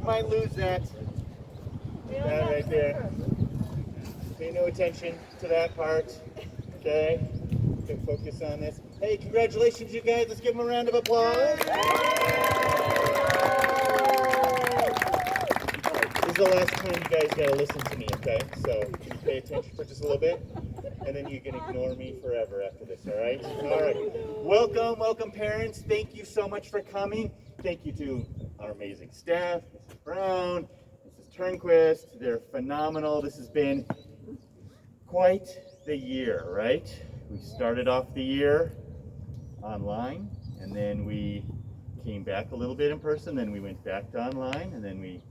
Might lose that right there. Pay no attention to that part. Okay? Focus on this. Hey, congratulations, you guys. Let's give them a round of applause. This is the last time you guys gotta listen to me, okay? So you pay attention for just a little bit, and then you can ignore me forever after this, all right? All right. Welcome, parents. Thank you so much for coming. Thank you to our amazing staff, Mrs. Brown, Mrs. Turnquist. They're phenomenal. This has been quite the year, right? We started off the year online, and then we came back a little bit in person, then we went back to online, and then we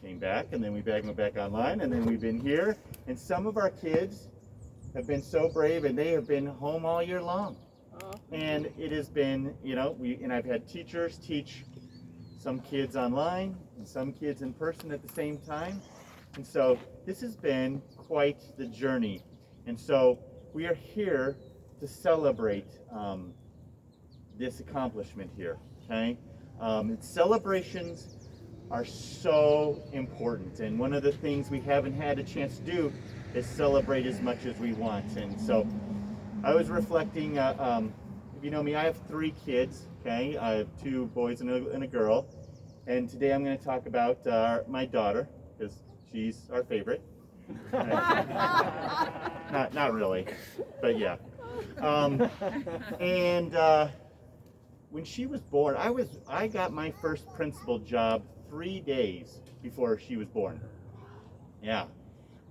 came back, and then we went back online, and then we've been here. And some of our kids have been so brave, and they have been home all year long. And it has been, you know, I've had teachers teach some kids online and some kids in person at the same time. And so this has been quite the journey. And so we are here to celebrate this accomplishment here, okay? Celebrations are so important. And one of the things we haven't had a chance to do is celebrate as much as we want. And so I was reflecting, if you know me, I have 3 kids, okay? I have 2 boys and a girl. And today I'm going to talk about my daughter, because she's our favorite. Not really, but yeah. When she was born, I got my first principal job 3 days before she was born. Yeah.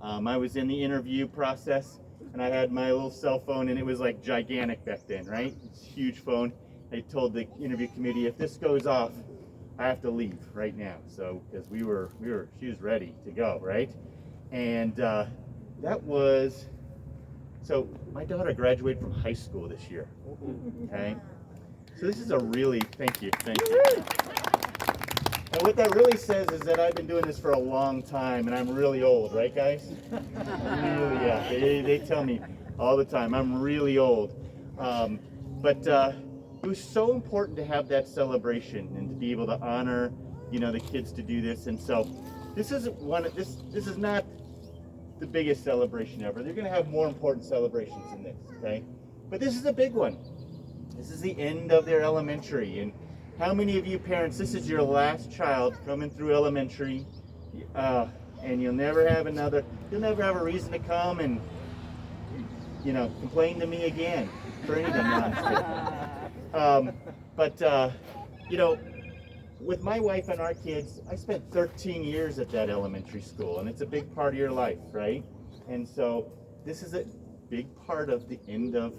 I was in the interview process, and I had my little cell phone, and it was like gigantic back then, right? It's a huge phone. I told the interview committee, if this goes off, I have to leave right now. So, because she was ready to go, right? And so my daughter graduated from high school this year, okay? So this is thank you. And what that really says is that I've been doing this for a long time, and I'm really old, right, guys? Really, yeah. They tell me all the time I'm really old. But it was so important to have that celebration and to be able to honor, the kids to do this. And so this is not the biggest celebration ever. They're going to have more important celebrations than this, okay? But this is a big one. This is the end of their elementary. And how many of you parents, this is your last child coming through elementary, and you'll never have a reason to come and, complain to me again for anything. With my wife and our kids, I spent 13 years at that elementary school, and it's a big part of your life, right? And so this is a big part of the end of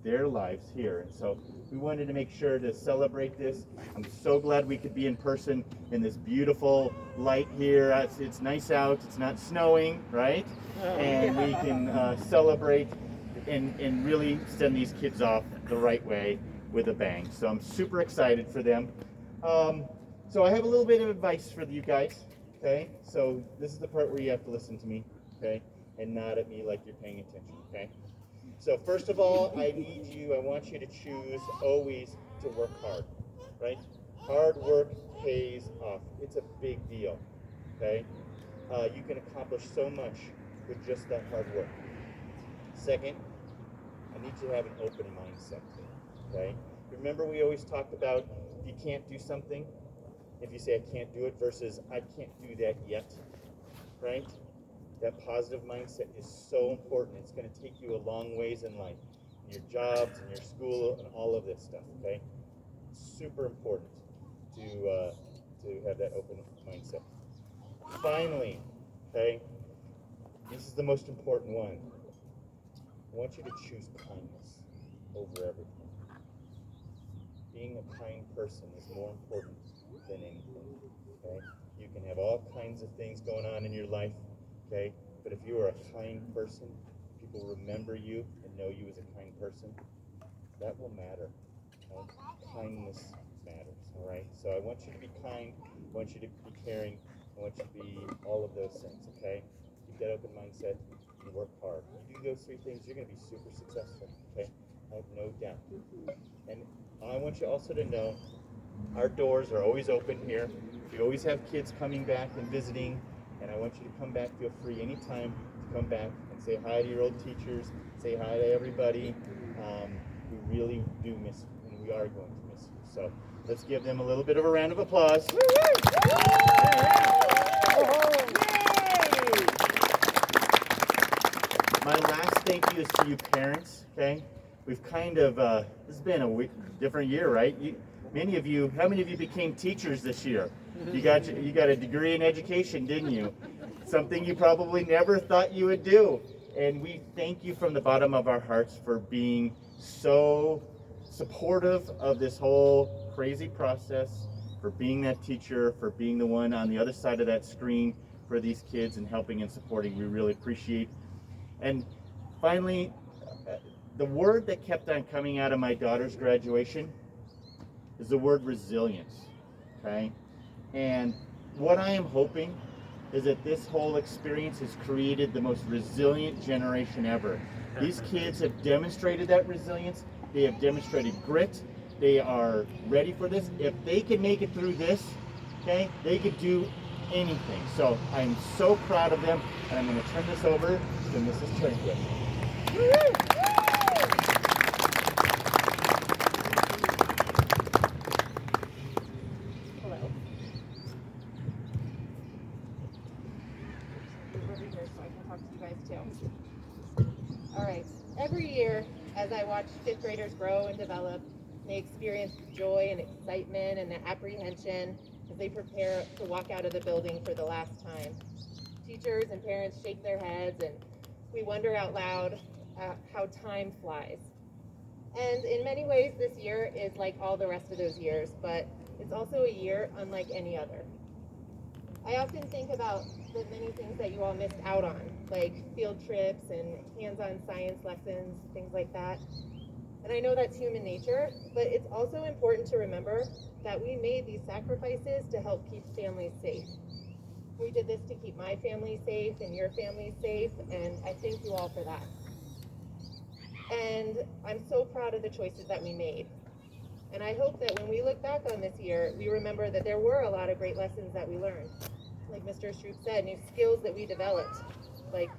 their lives here. And so we wanted to make sure to celebrate this. I'm so glad we could be in person in this beautiful light here. It's nice out, it's not snowing, right? And we can celebrate and really send these kids off the right way with a bang. So I'm super excited for them. So I have a little bit of advice for you guys, okay? So this is the part where you have to listen to me. okay? And nod at me like you're paying attention, okay? So first of all, I want you to choose always to work hard, right? Hard work pays off. It's a big deal, okay? You can accomplish so much with just that hard work. Second, I need you to have an open mindset, okay? Remember we always talked about if you can't do something, if you say I can't do it versus I can't do that yet, right? That positive mindset is so important. It's going to take you a long ways in life, in your jobs, in your school, and all of this stuff, okay? Super important to have that open mindset. Finally, okay, this is the most important one. I want you to choose kindness over everything. Being a kind person is more important than anything, okay? You can have all kinds of things going on in your life, okay? But if you are a kind person, people remember you and know you as a kind person, that will matter. Okay? Kindness matters, all right? So I want you to be kind. I want you to be caring. I want you to be all of those things, okay? Keep that open mindset and work hard. You do those three things, you're going to be super successful, okay? I have no doubt. And I want you also to know our doors are always open here. We always have kids coming back and visiting, and I want you to come back. Feel free anytime to come back and say hi to your old teachers, say hi to everybody. We really do miss you, and we are going to miss you. So let's give them a little bit of a round of applause. My last thank you is to you parents, okay? We've kind of, this has been a different year, right? Many of you, how many of you became teachers this year? You got a degree in education, didn't you? Something you probably never thought you would do. And we thank you from the bottom of our hearts for being so supportive of this whole crazy process, for being that teacher, for being the one on the other side of that screen for these kids and helping and supporting. We really appreciate. And finally, the word that kept on coming out of my daughter's graduation is the word resilience, okay? And what I am hoping is that this whole experience has created the most resilient generation ever. These kids have demonstrated that resilience. They have demonstrated grit. They are ready for this. If they can make it through this, okay, they could do anything. So I'm so proud of them, and I'm going to turn this over to Mrs. Turnquist. Hello. Move over here so I can talk to you guys too. All right. Every year, as I watch fifth graders grow and develop, they experience joy and excitement and apprehension as they prepare to walk out of the building for the last time. Teachers and parents shake their heads, and we wonder out loud how time flies. And in many ways, this year is like all the rest of those years, but it's also a year unlike any other. I often think about the many things that you all missed out on, like field trips and hands-on science lessons, things like that. And I know that's human nature, but it's also important to remember that we made these sacrifices to help keep families safe. We did this to keep my family safe and your family safe, and I thank you all for that. And I'm so proud of the choices that we made. And I hope that when we look back on this year, we remember that there were a lot of great lessons that we learned. Like Mr. Stroop said, new skills that we developed, like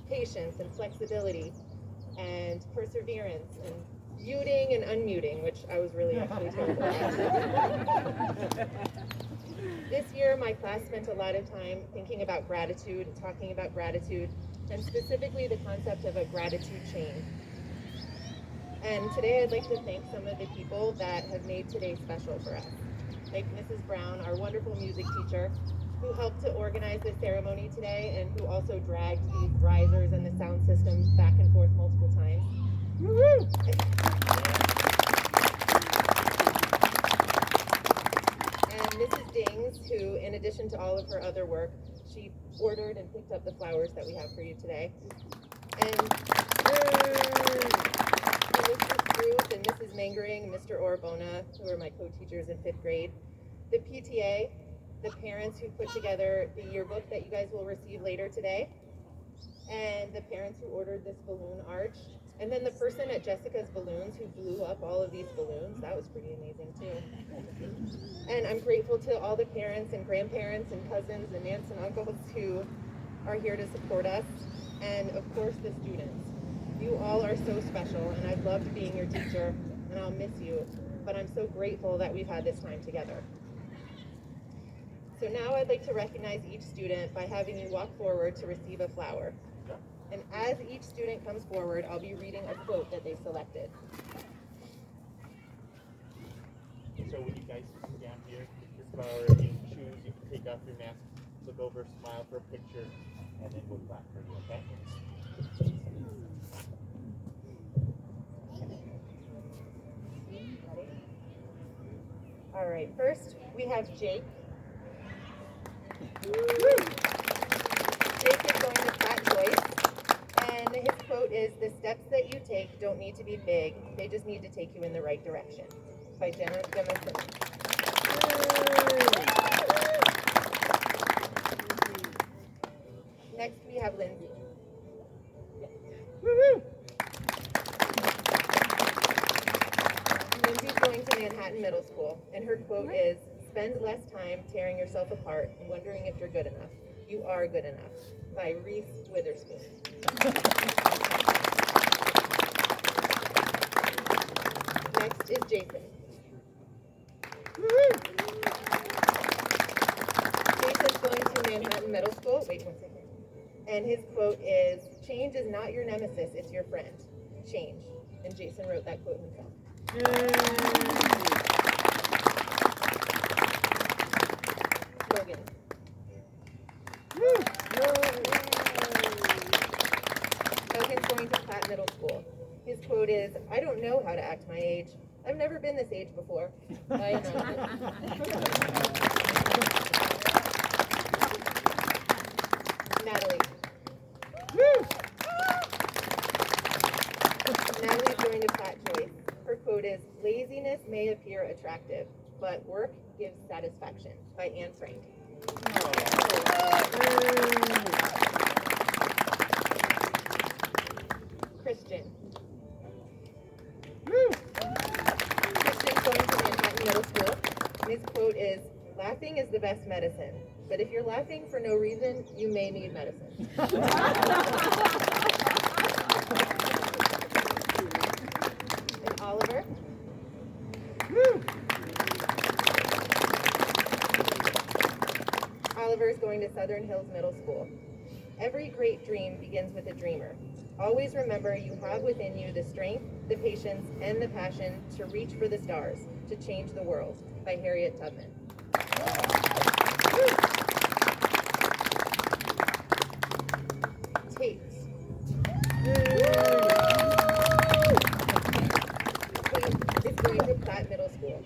patience and flexibility and perseverance and muting and unmuting, which I was really actually terrible at. This year, my class spent a lot of time thinking about gratitude and talking about gratitude, and specifically the concept of a gratitude chain. And today I'd like to thank some of the people that have made today special for us. Like Mrs. Brown, our wonderful music teacher, who helped to organize the ceremony today and who also dragged these risers and the sound system back and forth multiple times. Woo-hoo! And Mrs. Dings, who, in addition to all of her other work, she ordered and picked up the flowers that we have for you today. And Mr. Struth and Mrs. Mangering, Mr. Orbona, who are my co-teachers in 5th grade, the PTA, the parents who put together the yearbook that you guys will receive later today, and the parents who ordered this balloon arch, and then the person at Jessica's Balloons who blew up all of these balloons. That was pretty amazing too. And I'm grateful to all the parents and grandparents and cousins and aunts and uncles who are here to support us, and of course the students. You all are so special, and I've loved being your teacher, and I'll miss you, but I'm so grateful that we've had this time together. So now I'd like to recognize each student by having you walk forward to receive a flower. And as each student comes forward, I'll be reading a quote that they selected. So when you guys sit down here, pick your flower, you can choose, you can take off your mask, look over, smile for a picture, and then we'll clap for you, okay? All right, first we have Jake. Jake is going to Pat Joyce, and his quote is, "The steps that you take don't need to be big, they just need to take you in the right direction," by Gemma Simmons. Next we have Lindsay. Lindsay's going to Manhattan Middle School, and her quote is, "Spend less time tearing yourself apart and wondering if you're good enough. You are good enough," by Reese Witherspoon. Next is Jason. Jason's going to Manhattan Middle School. Wait 1 second. And his quote is, "Change is not your nemesis, it's your friend. Change." And Jason wrote that quote himself. Logan. Logan's going to Platt Middle School. His quote is, "I don't know how to act my age. I've never been this age before." By Natalie. Natalie's going to Pat Joyce. Her quote is, "Laziness may appear attractive, but work gives satisfaction," by Anne Frank. Christian. Christian's going to Manhattan Middle School. And his quote is, "Laughing is the best medicine, but if you're laughing for no reason, you may need medicine." And Oliver. Oliver is going to Southern Hills Middle School. "Every great dream begins with a dreamer. Always remember you have within you the strength, the patience, and the passion to reach for the stars, to change the world," by Harriet Tubman. Tate. Tate is going to Platt Middle School.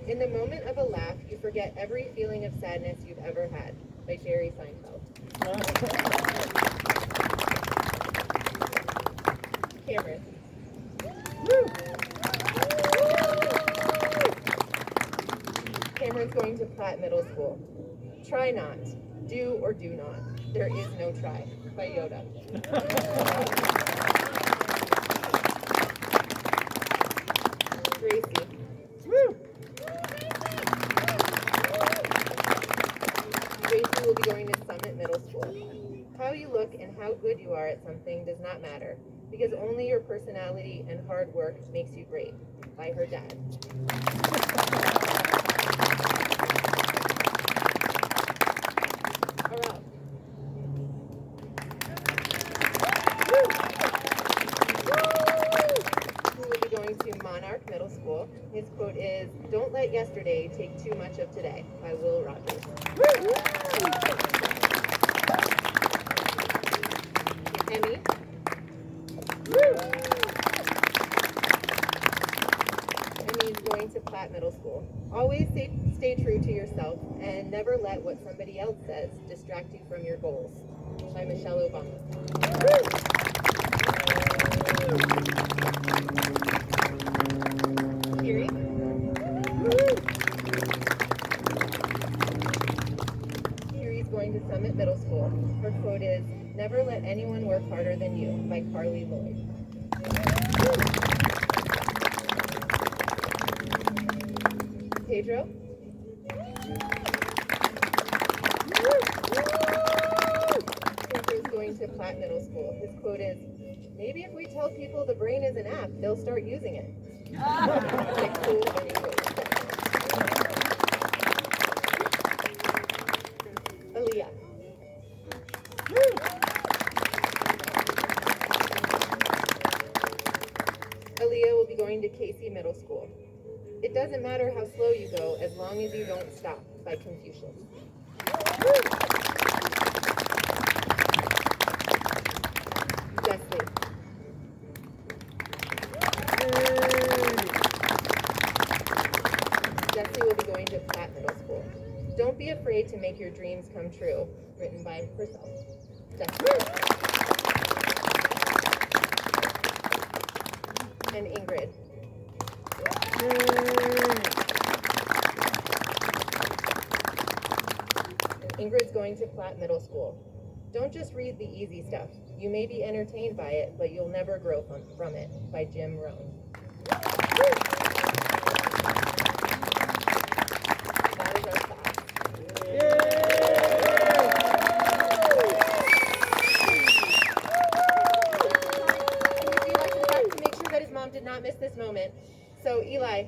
"In the moment of a laugh, you forget every feeling of sadness you've ever had," by Jerry Seinfeld. Cameron. Cameron's going to Platt Middle School. "Try not. Do or do not. There is no try," by Yoda. Gracie. Gracie will be going to Summit Middle School. "How you look and how good you are at something does not matter, because only your personality and hard work makes you great," by her dad. Aral. Who will be going to Monarch Middle School. His quote is, "Don't let yesterday take too much of today," by Will Rogers. Emmy. Emmy is going to Platt Middle School. "Always stay true to yourself and never let what somebody else says distract you from your goals," by Michelle Obama. Kiri. Kiri's going to Summit Middle School. Her quote is, Never Let Anyone Work Harder Than You by Carly Lloyd. Pedro? Pedro's going to Platt Middle School. His quote is, "Maybe if we tell people the brain is an app, they'll start using it." Like cool and equal. Aaliyah. Aaliyah will be going to Casey Middle School. "It doesn't matter how slow you go as long as you don't stop" by Confucius. Jessie. Jessie will be going to Platt Middle School. "Don't be afraid to make your dreams come true," written by herself. Jessie. And Ingrid. Ingrid's going to Platt Middle School. "Don't just read the easy stuff. You may be entertained by it, but you'll never grow from it" by Jim Rohn. That is our class. If you'd like to clap to make sure that his mom did not miss this moment. So Eli,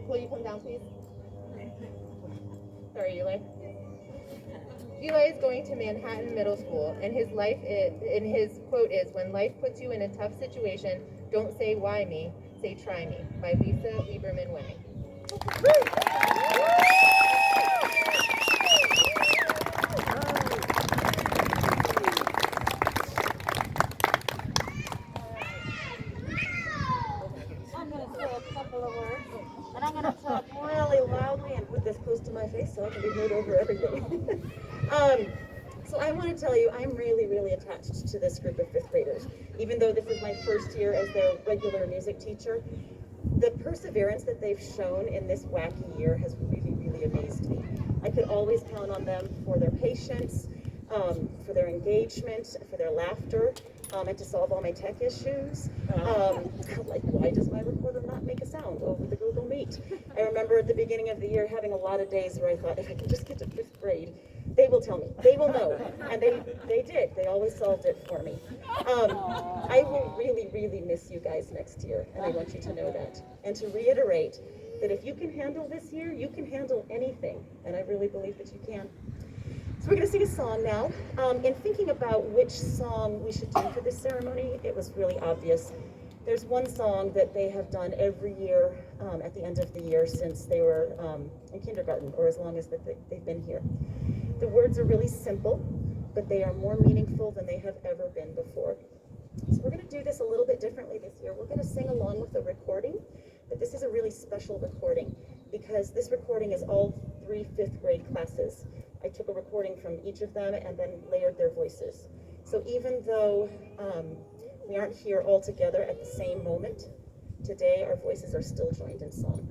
will you come down, please? Sorry, Eli. Eli is going to Manhattan Middle School, and his quote is, "When life puts you in a tough situation, don't say why me, say try me" by Lisa Lieberman Wang. I'm going to say a couple of words, and I'm going to talk really loudly and put this close to my face so I can be heard over everything. So I want to tell you, I'm really, really attached to this group of fifth graders. Even though this is my first year as their regular music teacher, the perseverance that they've shown in this wacky year has really, really amazed me. I could always count on them for their patience, for their engagement, for their laughter, and to solve all my tech issues. Like, why does my recorder not make a sound over the Google Meet? I remember at the beginning of the year having a lot of days where I thought, if I can just get to fifth grade, they will tell me, they will know. And they did, they always solved it for me. I will really, really miss you guys next year, and I want you to know that. And to reiterate that if you can handle this year, you can handle anything, and I really believe that you can. So we're going to sing a song now. In thinking about which song we should do for this ceremony, it was really obvious. There's one song that they have done every year at the end of the year since they were in kindergarten, or as long as they've been here. The words are really simple, but they are more meaningful than they have ever been before. So we're going to do this a little bit differently this year. We're going to sing along with the recording, but this is a really special recording because this recording is all 3 fifth grade classes. I took a recording from each of them and then layered their voices. So even though we aren't here all together at the same moment, today our voices are still joined in song.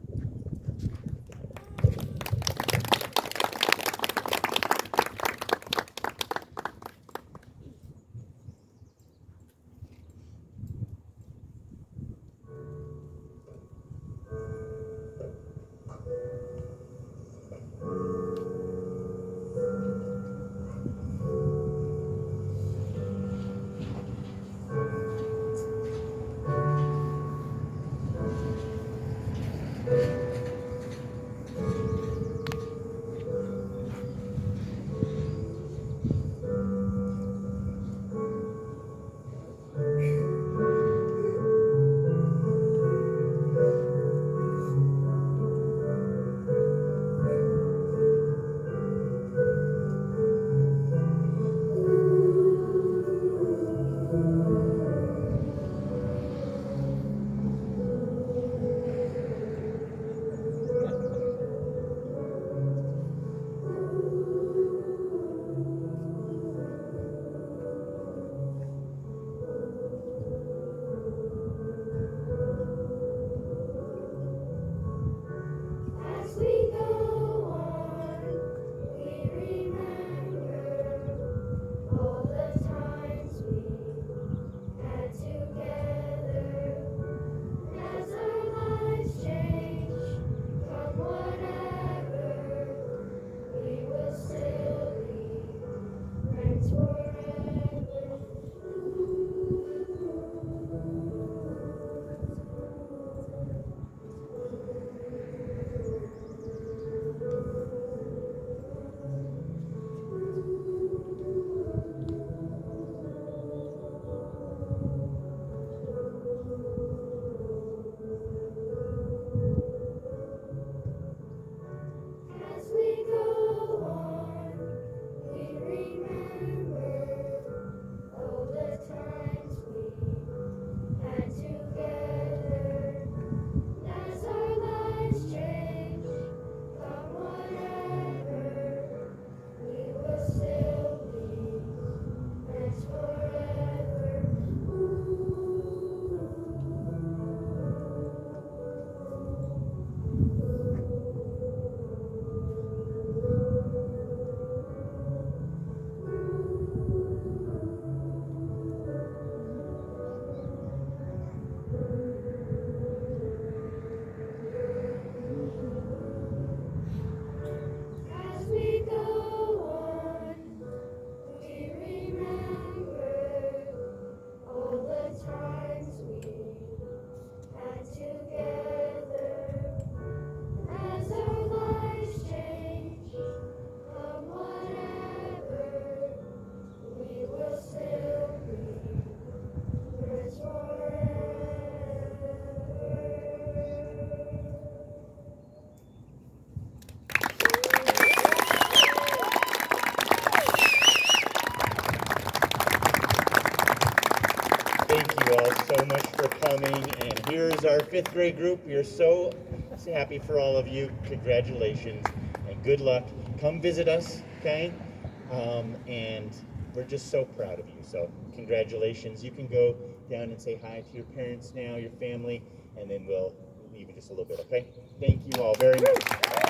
all so much for coming. And here's our 5th grade group. We are so happy for all of you. Congratulations and good luck. Come visit us, okay? And we're just so proud of you. So congratulations. You can go down and say hi to your parents now, your family, and then we'll leave in just a little bit, okay? Thank you all very much.